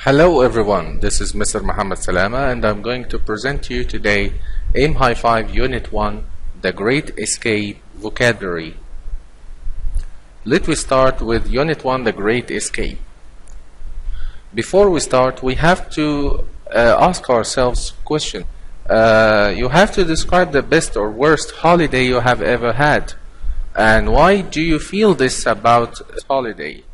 Hello everyone, this is Mr. Muhammad Salama and I'm going to present to you today AIM High 5 Unit 1, The Great Escape Vocabulary. Let me start with Unit 1, The Great Escape. Before we start, we have to ask ourselves a question. You have to describe the best or worst holiday you have ever had. And why do you feel this about this holiday?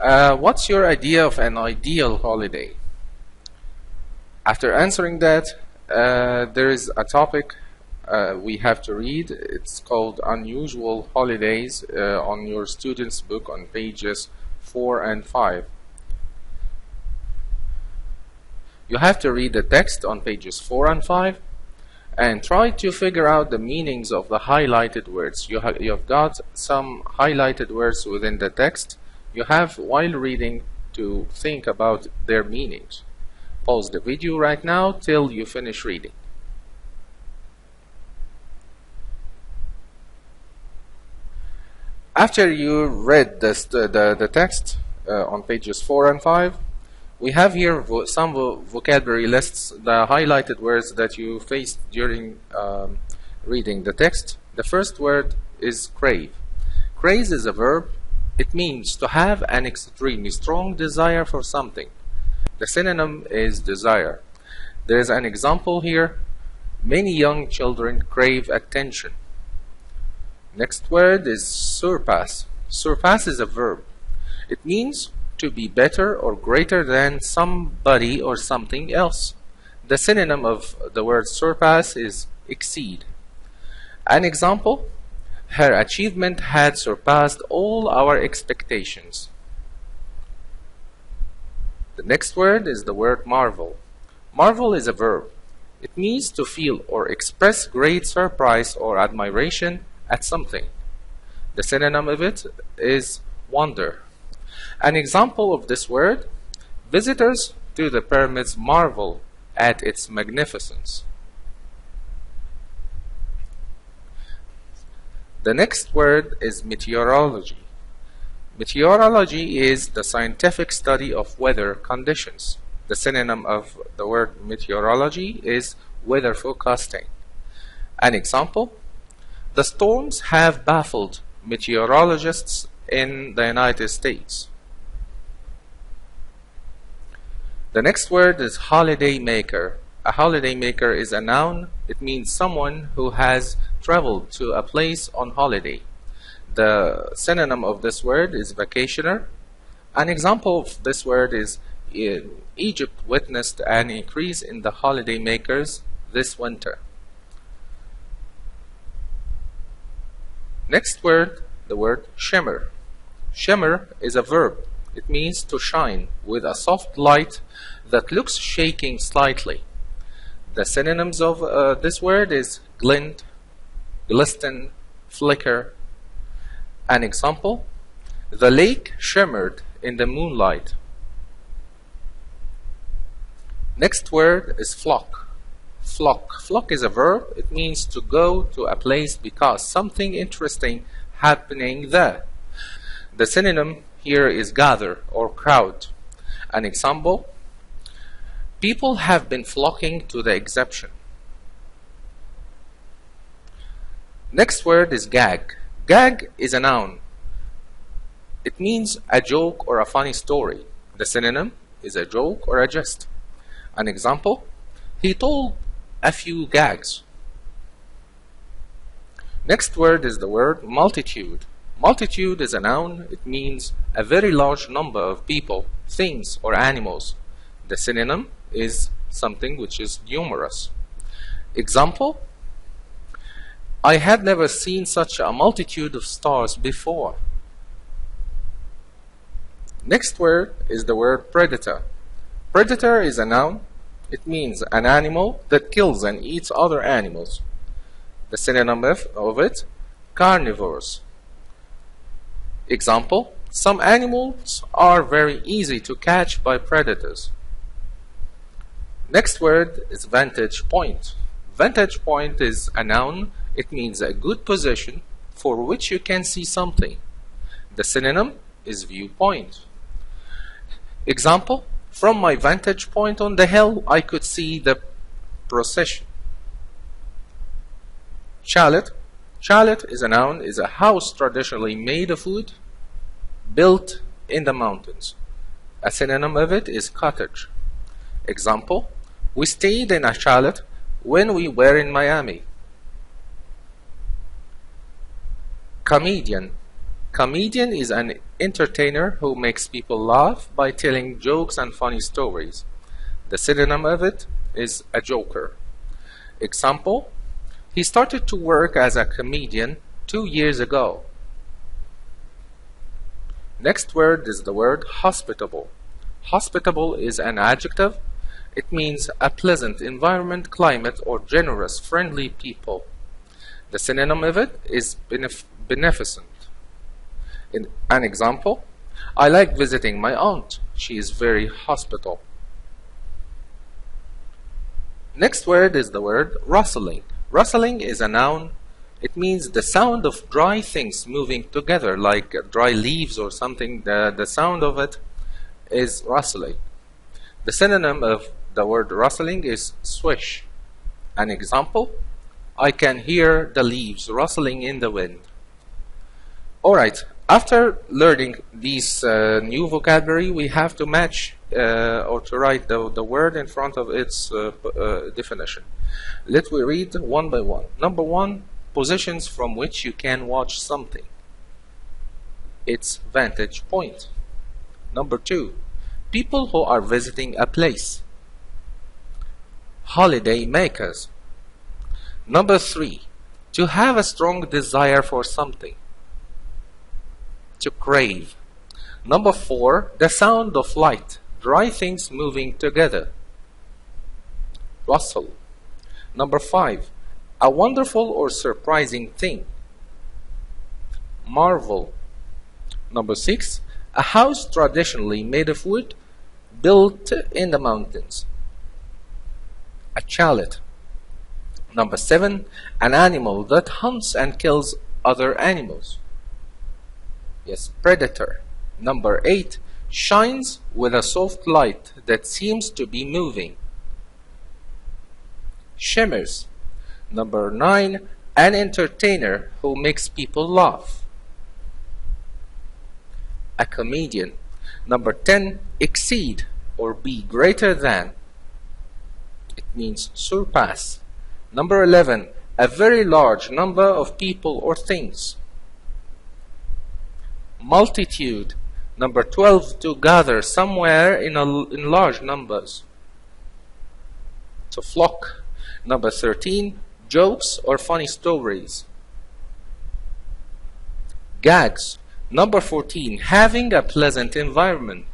What's your idea of an ideal holiday? After answering that, there is a topic we have to read. It's called Unusual Holidays on your student's book on pages 4 and 5. You have to read the text on pages 4 and 5 and try to figure out the meanings of the highlighted words. You've got some highlighted words within the text. You have, while reading, to think about their meanings. Pause the video right now till you finish reading. After you read the text on pages 4 and 5, we have here some vocabulary lists, the highlighted words that you faced during reading the text. The first word is crave. Crave is a verb. It means to have an extremely strong desire for something. The synonym is desire. There is an example here. Many young children crave attention. Next word is surpass. Surpass is a verb. It means to be better or greater than somebody or something else. The synonym of the word surpass is exceed. An example: her achievement had surpassed all our expectations. The next word is the word marvel. Marvel is a verb. It means to feel or express great surprise or admiration at something. The synonym of it is wonder. An example of this word: visitors to the pyramids marvel at its magnificence. The next word is meteorology. Meteorology is the scientific study of weather conditions. The synonym of the word meteorology is weather forecasting. An example: the storms have baffled meteorologists in the United States. The next word is holiday maker. A holiday maker is a noun. It means someone who has traveled to a place on holiday. The synonym of this word is vacationer. An example of this word is Egypt witnessed an increase in the holiday makers this winter. Next word, the word shimmer. Shimmer is a verb. It means to shine with a soft light that looks shaking slightly. The synonyms of this word is glint, glisten, flicker. An example: the lake shimmered in the moonlight. Next word is flock. Flock. Flock is a verb. It means to go to a place because something interesting happening there. The synonym here is gather or crowd. An example: people have been flocking to the exhibition. Next word is gag. Gag is a noun. It means a joke or a funny story. The synonym is a joke or a jest. An example: he told a few gags. Next word is the word multitude. Multitude is a noun. It means a very large number of people, things, or animals. The synonym is something which is numerous. Example: I had never seen such a multitude of stars before. Next word is the word predator. Predator is a noun. It means an animal that kills and eats other animals. The synonym of it, carnivores. Example: some animals are very easy to catch by predators. Next word is vantage point. Vantage point is a noun. It means a good position for which you can see something. The synonym is viewpoint. Example: From my vantage point on the hill, I could see the procession. Chalet. Chalet is a noun, is a house traditionally made of wood, built in the mountains. A synonym of it is cottage. Example, we stayed in a chalet when we were in Miami. Comedian. Comedian is an entertainer who makes people laugh by telling jokes and funny stories. The synonym of it is a joker. Example, he started to work as a comedian 2 years ago. Next word is the word hospitable. Hospitable is an adjective. It means a pleasant environment, climate, or generous, friendly people. The synonym of it is beneficent. In an example, I like visiting my aunt. She is very hospitable. Next word is the word rustling. Rustling is a noun. It means the sound of dry things moving together, like dry leaves or something. The sound of it is rustling. The synonym of the word rustling is swish. An example, I can hear the leaves rustling in the wind. Alright, after learning these new vocabulary, we have to match or to write the word in front of its definition. Let me read one by one. Number one, positions from which you can watch something. Its vantage point. Number two, people who are visiting a place. Holiday makers. Number three, to have a strong desire for something. To crave. Number four, the sound of light, dry things moving together. Rustle. Number five, a wonderful or surprising thing. Marvel. Number six, a house traditionally made of wood, built in the mountains. A chalet. Number seven, an animal that hunts and kills other animals. Yes, predator. Number eight, shines with a soft light that seems to be moving. Shimmers. Number nine, an entertainer who makes people laugh. A comedian. Number 10, exceed or be greater than. It means surpass. Number 11, a very large number of people or things. Multitude. Number 12, to gather somewhere in large numbers. To flock. Number 13, jokes or funny stories. Gags. Number 14, having a pleasant environment.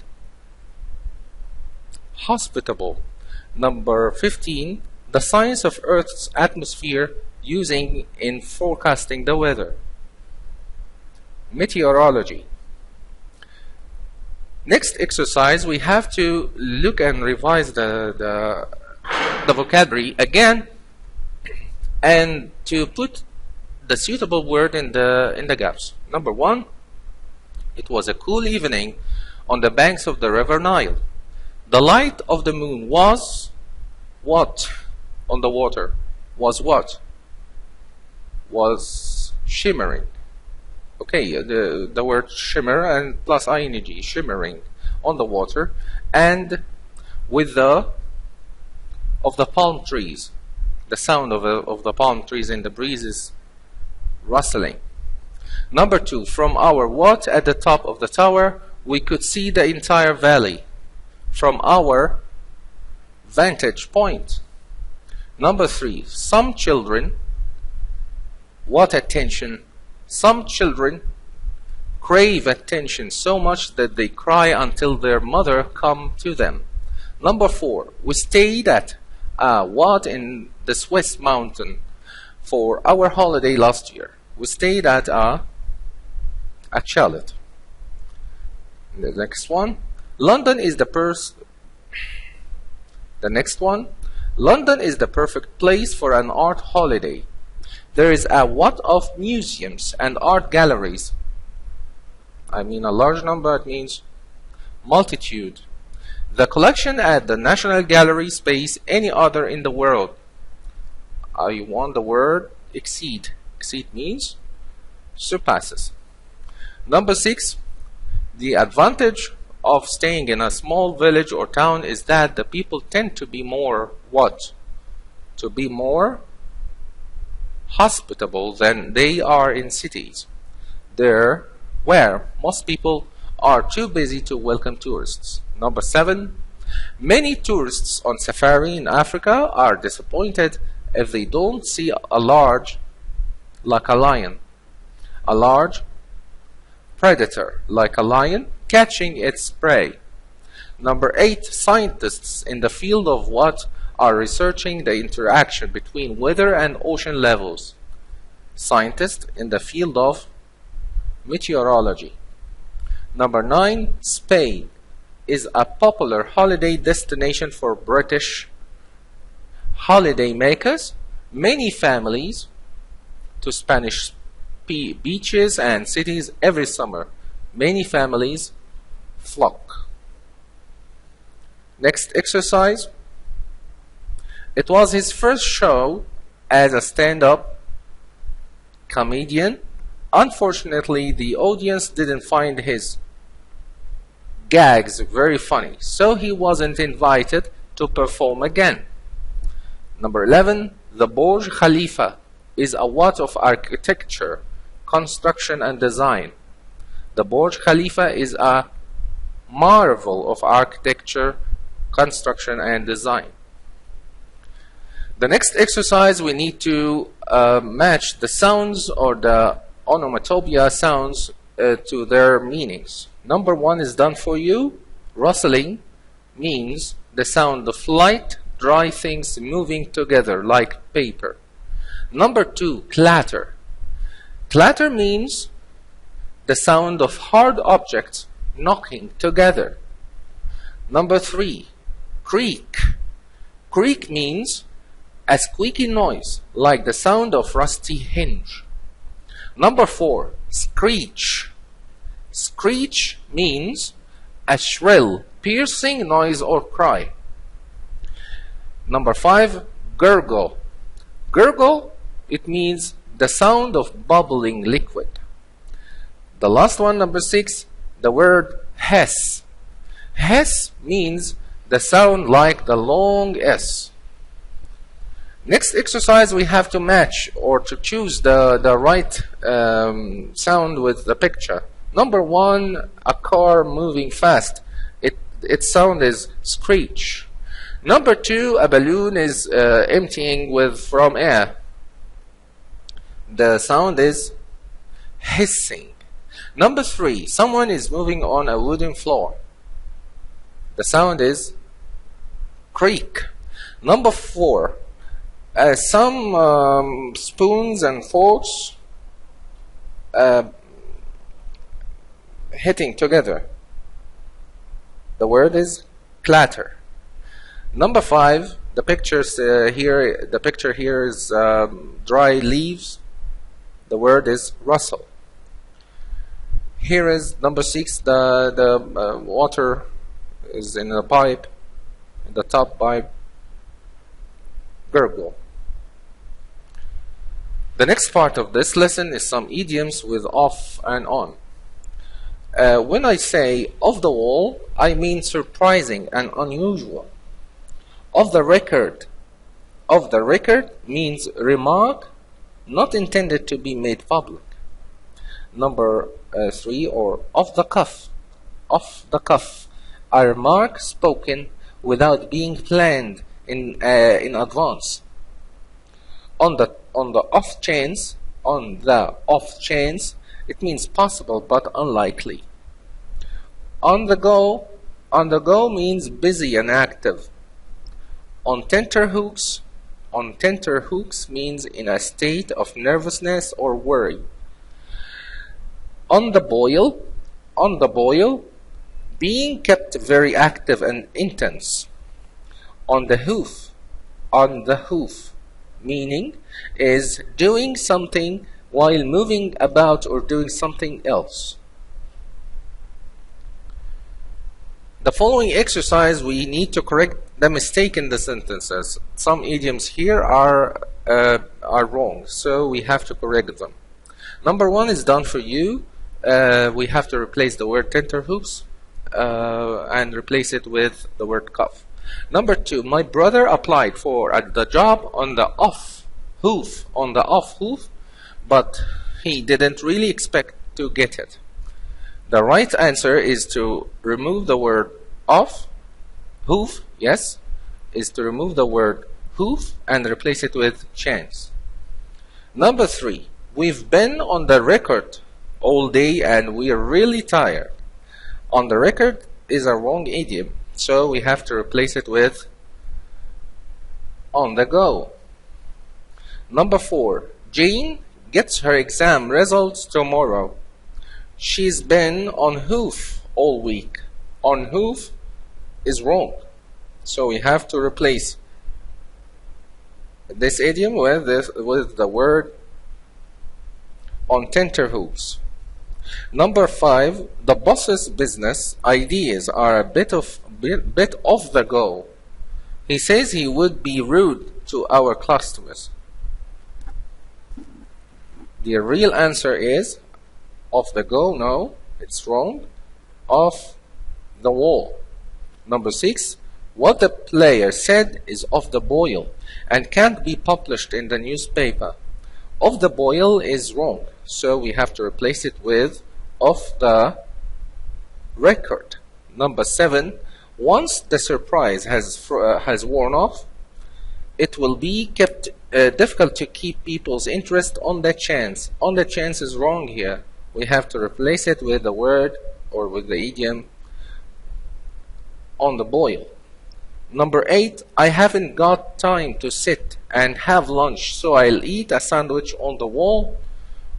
Hospitable. Number 15, the science of Earth's atmosphere using in forecasting the weather. Meteorology. Next exercise, we have to look and revise the vocabulary again, and to put the suitable word in the gaps. Number one, it was a cool evening on the banks of the river Nile. The light of the moon was what on the water? Was what? Was shimmering. Okay, the word shimmer and plus ing, shimmering on the water, and with the palm trees. The sound of the palm trees in the breeze is rustling. Number two, from our what at the top of the tower, we could see the entire valley from our vantage point. Number three, some children, what attention? Some children crave attention so much that they cry until their mother come to them. Number four, we stayed at what in the Swiss mountain for our holiday last year. We stayed at a chalet. The next one, London is the next one, London is the perfect place for an art holiday. There is a what of museums and art galleries. I mean a large number, it means multitude. The collection at the National Gallery space any other in the world. I want the word exceed. Exceed means surpasses. Number 6. The advantage of staying in a small village or town is that the people tend to be more what? To be more hospitable than they are in cities, there where most people are too busy to welcome tourists. Number 7. Many tourists on safari in Africa are disappointed if they don't see a large, like a lion, a large predator, like a lion, catching its prey. Number 8. Scientists in the field of what are researching the interaction between weather and ocean levels. Scientists in the field of meteorology. Number 9. Spain is a popular holiday destination for British holiday makers. Many families to Spanish beaches and cities every summer. Many families flock. Next exercise. It was his first show as a stand-up comedian. Unfortunately, the audience didn't find his gags very funny, so he wasn't invited to perform again. Number 11. The Burj Khalifa is a what of architecture, construction and design. The Burj Khalifa is a marvel of architecture, construction and design. The next exercise, we need to match the sounds or the onomatopoeia sounds to their meanings. Number 1 is done for you. Rustling means the sound of light, dry things moving together like paper. Number 2, clatter. Clatter means the sound of hard objects knocking together. Number 3, creak. Creak means a squeaky noise like the sound of rusty hinge. Number 4, screech. Screech means a shrill, piercing noise or cry. Number 5, gurgle. Gurgle, it means the sound of bubbling liquid. The last one, number 6, the word hiss. Hiss means the sound like the long S. Next exercise, we have to match or to choose the right sound with the picture. Number 1, a car moving fast. Its sound is screech. Number 2, a balloon is emptying from air. The sound is hissing. Number 3, someone is moving on a wooden floor. The sound is creak. Number 4, some spoons and forks hitting together. The word is clatter. Number 5, the picture here is dry leaves. The word is rustle. Here is number 6, the water is in a pipe, in the top pipe, gurgle. The next part of this lesson is some idioms with off and on. When I say off the wall, I mean surprising and unusual. Off the record means remark not intended to be made public. Number 3, or off the cuff. Off the cuff, a remark spoken without being planned in advance. On the off chance, it means possible but unlikely. On the go means busy and active. On tenterhooks means in a state of nervousness or worry. On the boil, being kept very active and intense. On the hoof, meaning is doing something while moving about or doing something else. The following exercise, we need to correct the mistake in the sentences. Some idioms here are wrong, so we have to correct them. Number 1 is done for you. We have to replace the word tenterhooks and replace it with the word cuff. Number 2, my brother applied for the job on the off hoof, but he didn't really expect to get it. The right answer is to remove the word off, hoof, yes, is to remove the word hoof and replace it with chance. Number 3, we've been on the record all day and we're really tired. On the record is a wrong idiom, so we have to replace it with on the go. Number 4, Jane gets her exam results tomorrow. She's been on hoof all week. On hoof is wrong, so we have to replace this idiom with the word on tenterhooks. Number 5, the boss's business ideas are a bit off the go. He says he would be rude to our customers. The real answer is off the go. No, it's wrong. Off the wall. Number 6, what the player said is off the boil and can't be published in the newspaper. Off the boil is wrong, so we have to replace it with off the record. Number 7, once the surprise has worn off, it will be kept difficult to keep people's interest on the chance. On the chance is wrong here. We have to replace it with the word or with the idiom on the boil. Number 8, I haven't got time to sit and have lunch, so I'll eat a sandwich on the wall.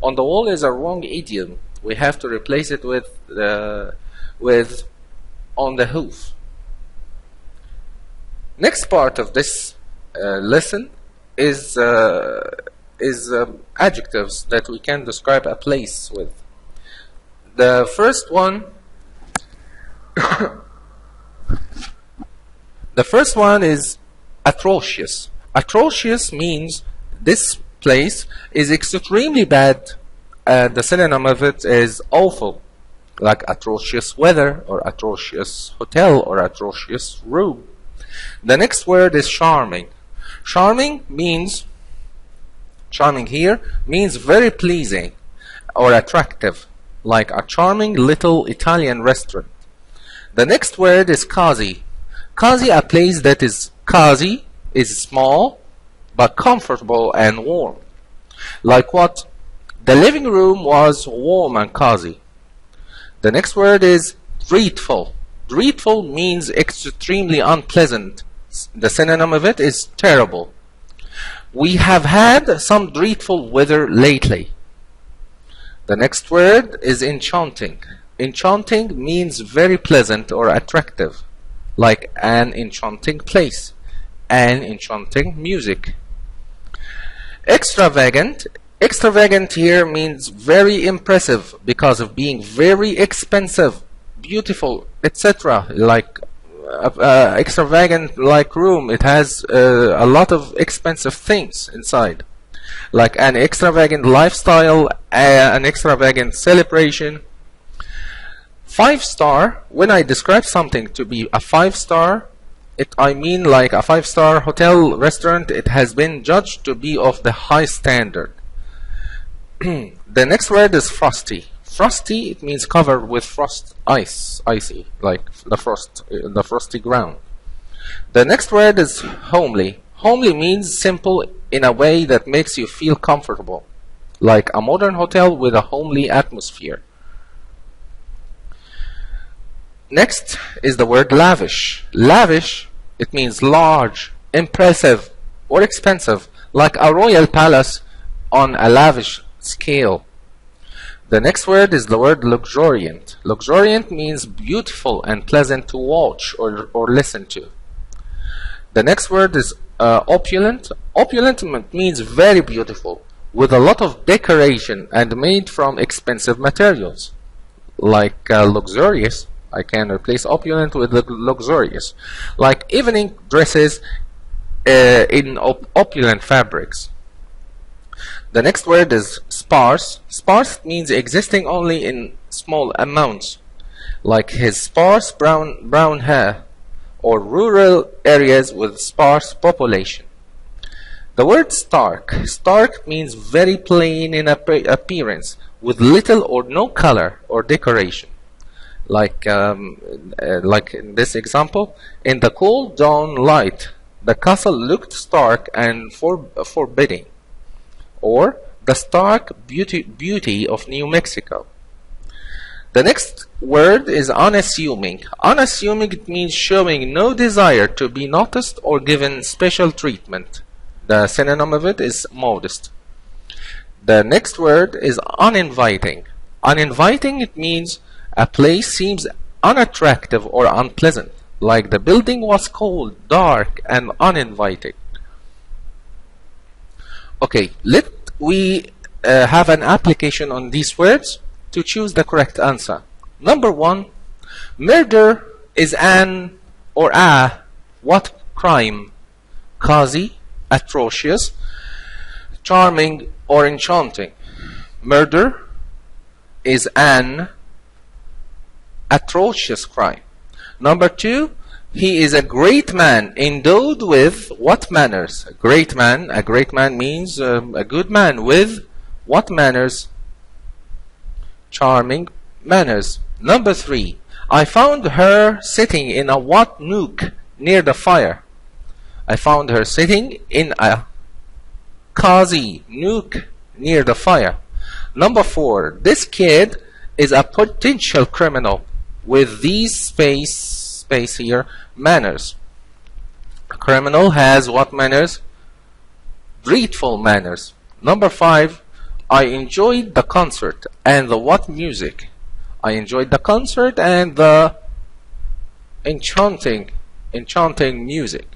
On the wall is a wrong idiom. We have to replace it with on the hoof. Next part of this lesson is adjectives that we can describe a place with. The first one the first one is atrocious. Atrocious means this place is extremely bad. The synonym of it is awful, like atrocious weather or atrocious hotel or atrocious room. The next word is charming. Charming here means very pleasing or attractive, like a charming little Italian restaurant. The next word is cozy. Cozy, a place that is cozy, is small but comfortable and warm. Like what? The living room was warm and cozy. The next word is dreadful. Dreadful means extremely unpleasant. The synonym of it is terrible. We have had some dreadful weather lately. The next word is enchanting. Enchanting means very pleasant or attractive, like an enchanting place, an enchanting music. Extravagant. Extravagant here means very impressive because of being very expensive, beautiful, etc. Like extravagant like room, it has a lot of expensive things inside, like an extravagant lifestyle, an extravagant celebration. 5-star, when I describe something to be a 5-star, I mean like a 5-star hotel restaurant. It has been judged to be of the high standard. The next word is frosty. Frosty, it means covered with frost, icy, like the frosty ground. The next word is homely. Homely means simple in a way that makes you feel comfortable, like a modern hotel with a homely atmosphere. Next is the word lavish. Lavish, it means large, impressive, or expensive, like a royal palace on a lavish scale. The next word is the word luxuriant. Luxuriant means beautiful and pleasant to watch or listen to. The next word is opulent. Opulent means very beautiful, with a lot of decoration and made from expensive materials, like luxurious. I can replace opulent with luxurious, like evening dresses in opulent fabrics. The next word is sparse. Sparse means existing only in small amounts, like his sparse brown hair, or rural areas with sparse population. The word stark. Stark means very plain in appearance, with little or no color or decoration. Like in this example, in the cold dawn light, the castle looked stark and forbidding. Or the stark beauty of New Mexico. The next word is unassuming. Unassuming, it means showing no desire to be noticed or given special treatment. The synonym of it is modest. The next word is uninviting. Uninviting, it means a place seems unattractive or unpleasant, like the building was cold, dark, and uninviting. Okay, let we have an application on these words to choose the correct answer. Number 1, murder is an or a what crime? Crazy, atrocious, charming, or enchanting. Murder is an atrocious crime. Number 2, he is a great man endowed with what manners? A great man means a good man with what manners? Charming manners. Number 3, I found her sitting in a what nook near the fire? I found her sitting in a cozy nook near the fire. Number 4, this kid is a potential criminal with these space here manners. A criminal has what manners? Dreadful manners. Number 5, I enjoyed the concert and the what music? I enjoyed the concert and the enchanting music.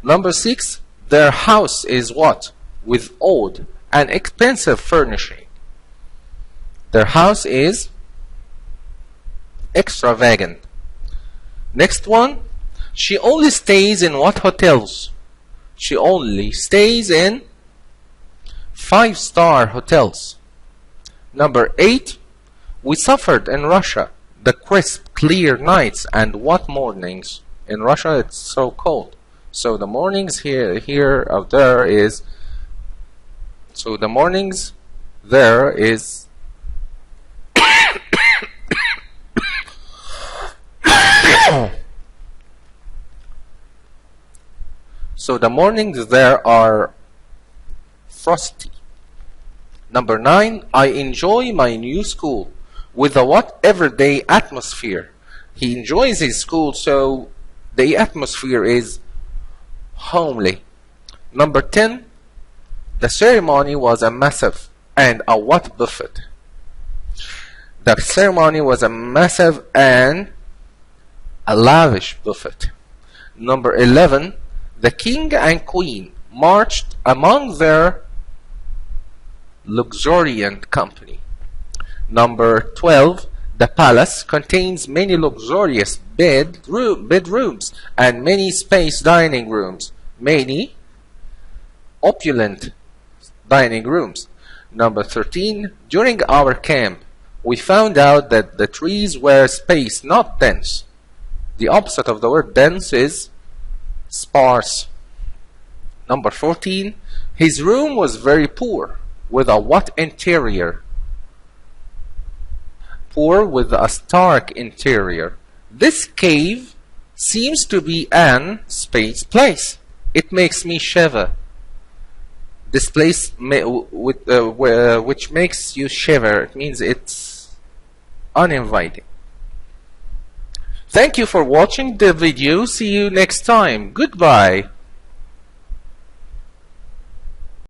Number 6, their house is what? With old and expensive furnishing. Their house is extravagant. Next one, she only stays in what hotels? She only stays in 5-star hotels. Number 8, we suffered in Russia the crisp, clear nights and what mornings? In Russia it's so cold. So the mornings here out there is, so the mornings there is so the mornings there are frosty. Number 9, I enjoy my new school with a what everyday atmosphere. He enjoys his school, so the atmosphere is homely. Number 10, the ceremony was a massive and a what buffet? The ceremony was a massive and a lavish buffet. Number 11, the king and queen marched among their luxuriant company. Number 12, the palace contains many luxurious bedrooms and many space dining rooms. Many opulent dining rooms. Number 13, during our camp, we found out that the trees were spaced, not dense. The opposite of the word dense is sparse. Number 14, his room was very poor, with a what interior? Poor with a stark interior. This cave seems to be an space place. It makes me shiver. This place which makes you shiver, it means it's uninviting. Thank you for watching the video. See you next time. Goodbye.